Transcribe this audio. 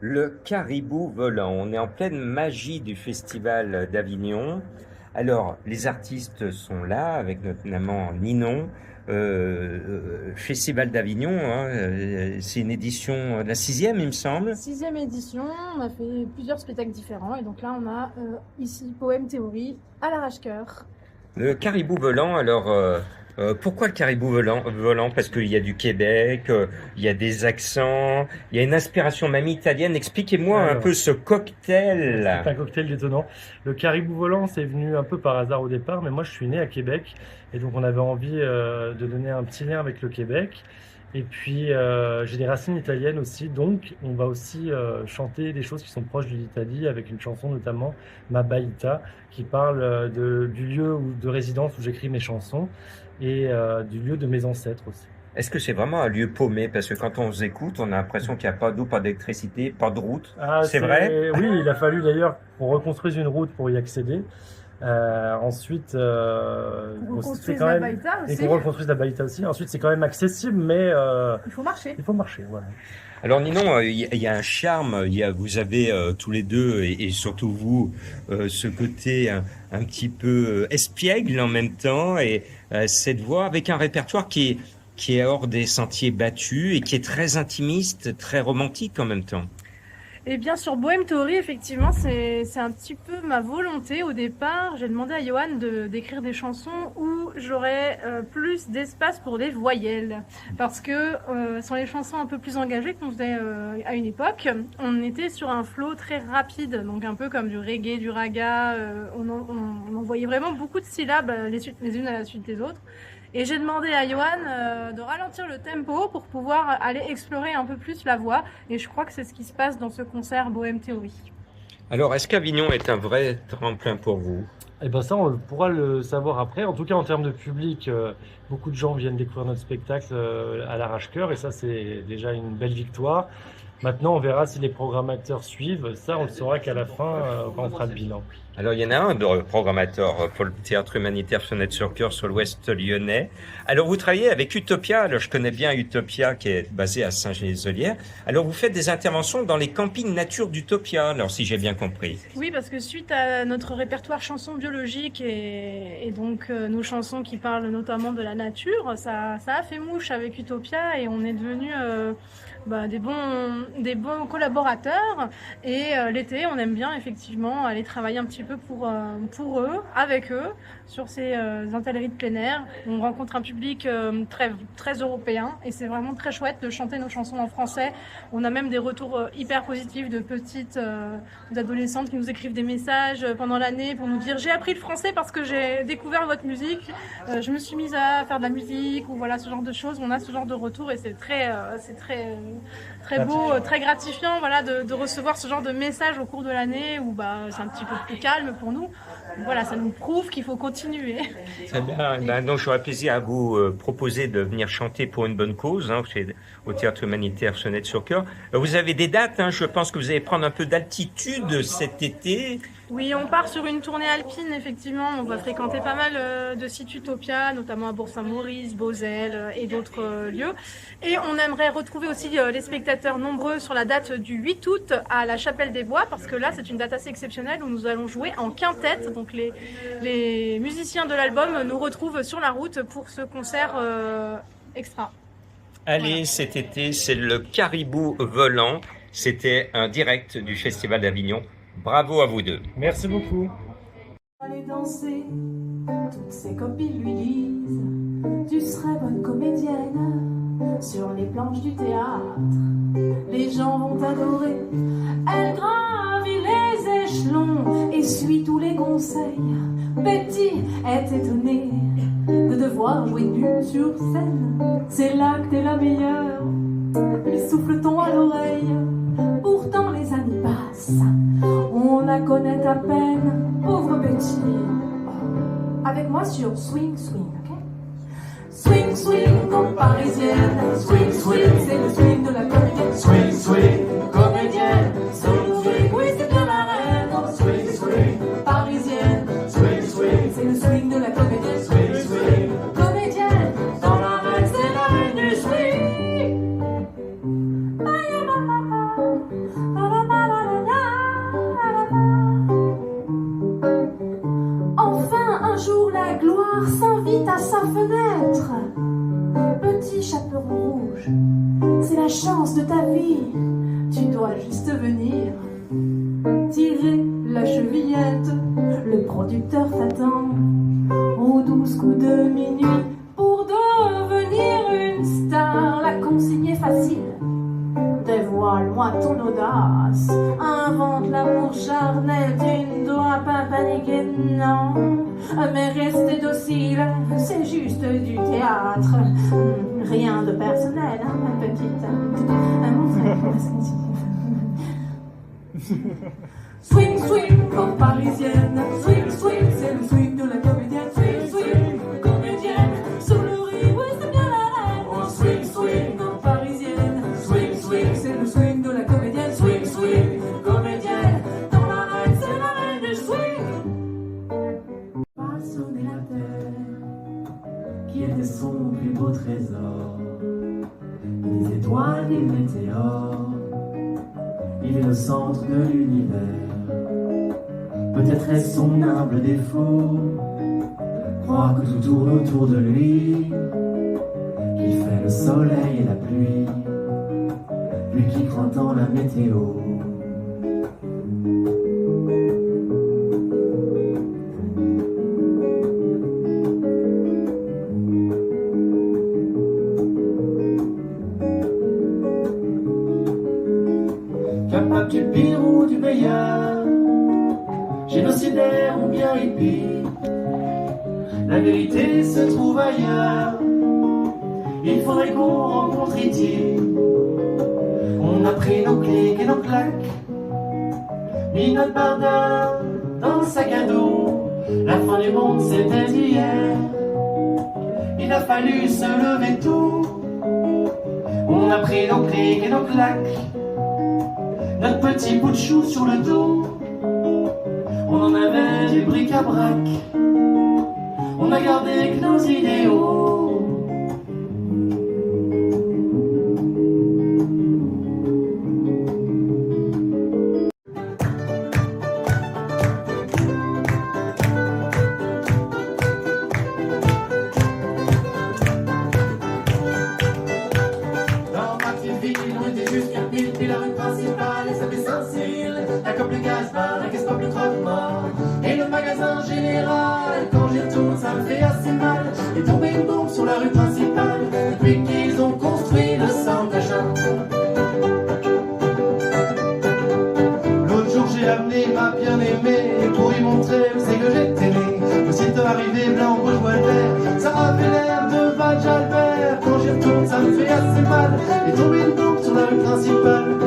Le caribou volant. On est en pleine magie du Festival d'Avignon. Alors, les artistes sont là, avec notamment Ninon. Festival d'Avignon, hein, c'est une édition, la sixième, il me semble. Sixième édition, on a fait plusieurs spectacles différents et donc là on a ici Poème Théorie à l'arrache-cœur. Le caribou volant, alors pourquoi le caribou volant? Parce qu'il y a du Québec, il y a des accents, il y a une inspiration mamie italienne. Expliquez-moi un peu ce cocktail. C'est un cocktail détonnant. Le caribou volant, c'est venu un peu par hasard au départ, mais moi je suis né à Québec et donc on avait envie de donner un petit lien avec le Québec. Et puis j'ai des racines italiennes aussi, donc on va aussi chanter des choses qui sont proches de l'Italie avec une chanson notamment Ma Baïta qui parle du lieu de résidence où j'écris mes chansons et du lieu de mes ancêtres aussi. Est-ce que c'est vraiment un lieu paumé? Parce que quand on vous écoute, on a l'impression qu'il n'y a pas d'eau, pas d'électricité, pas de route. C'est vrai? Oui, il a fallu d'ailleurs qu'on reconstruise une route pour y accéder. Ensuite, Reconstruise la Baïta et aussi. qu'on reconstruise la Baïta aussi. Ensuite, c'est quand même accessible, mais Il faut marcher. il faut marcher. Voilà. Alors Ninon, il y a un charme, vous avez tous les deux, et surtout vous, ce côté un petit peu espiègle en même temps, et cette voix avec un répertoire qui est hors des sentiers battus et qui est très intimiste, très romantique en même temps. Et bien sur Bohème Théorie, effectivement, c'est un petit peu ma volonté. Au départ, j'ai demandé à Johan d'écrire des chansons où j'aurais plus d'espace pour les voyelles. Parce que sur les chansons un peu plus engagées qu'on faisait à une époque, on était sur un flow très rapide, donc un peu comme du reggae, du raga. On envoyait vraiment beaucoup de syllabes les unes à la suite des autres. Et j'ai demandé à Johan de ralentir le tempo pour pouvoir aller explorer un peu plus la voix. Et je crois que c'est ce qui se passe dans ce concert Bohème Théorie. Alors, est-ce qu'Avignon est un vrai tremplin pour vous? Et ben ça, on pourra le savoir après. En tout cas, en termes de public, beaucoup de gens viennent découvrir notre spectacle à l'arrache-cœur, et ça, c'est déjà une belle victoire. Maintenant, on verra si les programmateurs suivent. Ça, on le saura qu'à la fin, quand on fera le bilan. Alors, il y en a un de programmateur pour le théâtre humanitaire Fenêtre sur Cœur sur l'ouest lyonnais. Alors, vous travaillez avec Utopia. Alors, je connais bien Utopia qui est basé à Saint-Genès-Olière. Alors, vous faites des interventions dans les campings nature d'Utopia, alors si j'ai bien compris. Oui, parce que suite à notre répertoire chansons biologiques et donc nos chansons qui parlent notamment de la nature, ça a fait mouche avec Utopia et on est devenus des bons collaborateurs. Et l'été, on aime bien effectivement aller travailler un petit peu pour eux, avec eux, sur ces intelleries de plein air. On rencontre un public très européen et c'est vraiment très chouette de chanter nos chansons en français. On a même des retours hyper positifs de petites adolescentes qui nous écrivent des messages pendant l'année pour nous dire j'ai appris le français parce que j'ai découvert votre musique, je me suis mise à faire de la musique, ou voilà, ce genre de choses. On a ce genre de retour et c'est très beau, très gratifiant, voilà, de recevoir ce genre de messages au cours de l'année où c'est un petit peu plus calme pour nous. Voilà, ça nous prouve qu'il faut continuer. Très bien. Donc, j'aurais plaisir à vous proposer de venir chanter pour une bonne cause, hein, au théâtre humanitaire Fenêtre sur Cœur. Vous avez des dates, hein, je pense que vous allez prendre un peu d'altitude cet été. Oui, on part sur une tournée alpine, effectivement. On va fréquenter pas mal de sites Utopia, notamment à Bourg-Saint-Maurice, Beauzelle et d'autres lieux. Et on aimerait retrouver aussi les spectateurs nombreux sur la date du 8 août à la Chapelle des Bois, parce que là, c'est une date assez exceptionnelle où nous allons jouer en quintette. Donc les musiciens de l'album nous retrouvent sur la route pour ce concert extra. Allez, Voilà. cet été, c'est le Caribou volant. C'était un direct du Festival d'Avignon. Bravo à vous deux. Merci beaucoup. Aller danser, toutes ses copines lui disent tu serais bonne comédienne sur les planches du théâtre. Les gens vont t'adorer. Elle gravit les échelons et suit tous les conseils. Betty est étonnée de devoir jouer nue sur scène. C'est là que t'es la meilleure, lui souffle-t-on à l'oreille. Pourtant les années passent, on la connaît à peine, pauvre Betty. Avec moi sur Swing Swing, ok? Swing Swing comme parisienne, Swing Swing c'est le swing de la comédienne. Swing Swing comédienne, Swing Swing, oui c'est bien la reine. Swing Swing parisienne, Swing Swing c'est le swing de la comédienne. Swing Swing comédienne, dans la reine c'est la reine du swing. Aïe, aïe, aïe, aïe, aïe. chance de ta vie. Tu dois juste venir tirer la chevillette. Le producteur t'attend aux 12 coups de minuit pour devenir une star. La consigne est facile. Dévoile-moi ton audace, invente l'amour charnel, tu ne dois pas paniquer, non, mais rester docile, c'est juste du théâtre, rien de personnel, hein, ma petite. Swing, swing, comme parisienne, swing, swing, c'est le swing de la comédienne, swing, swing, comédienne, sur le riz, oui, c'est bien la reine, oh, swing, swing, comme parisienne, swing, swing, c'est le swing de la comédienne, swing, swing, comédienne, dans la reine, c'est la reine du swing. Pas sonner la terre, qui était son plus beau trésor, des étoiles, des météores. Il est le centre de l'univers. Peut-être est-ce son humble défaut, croire que tout tourne autour de lui, qu'il fait le soleil et la pluie, lui qui croit en la météo. Capable du pire ou du meilleur, génocidaire ou bien hippie, la vérité se trouve ailleurs. Il faudrait qu'on rencontre E.T. On a pris nos clics et nos claques, mis notre bardin dans le sac à dos. La fin du monde c'était hier, il a fallu se lever tôt. On a pris nos clics et nos claques, notre petit bout de chou sur le dos. On en avait du bric-à-brac, on a gardé que nos idéaux. Dans ma petite ville, on était juste 4000, puis la rue principale, et ça fait Saint-Cyr. La cop, le gaz, la caisse pop, le croque-mort, et le magasin général. Quand j'y retourne, ça me fait assez mal. Il est tombé une bombe sur la rue principale, depuis qu'ils ont construit le centre d'achat. L'autre jour, j'ai amené ma bien-aimée pour lui montrer où c'est que j'étais né. Aussitôt arrivé, blanc, rouge, bois vert, ça avait l'air de Val Jalbert. Quand j'y retourne, ça me fait assez mal. Il est tombé une bombe sur la rue principale,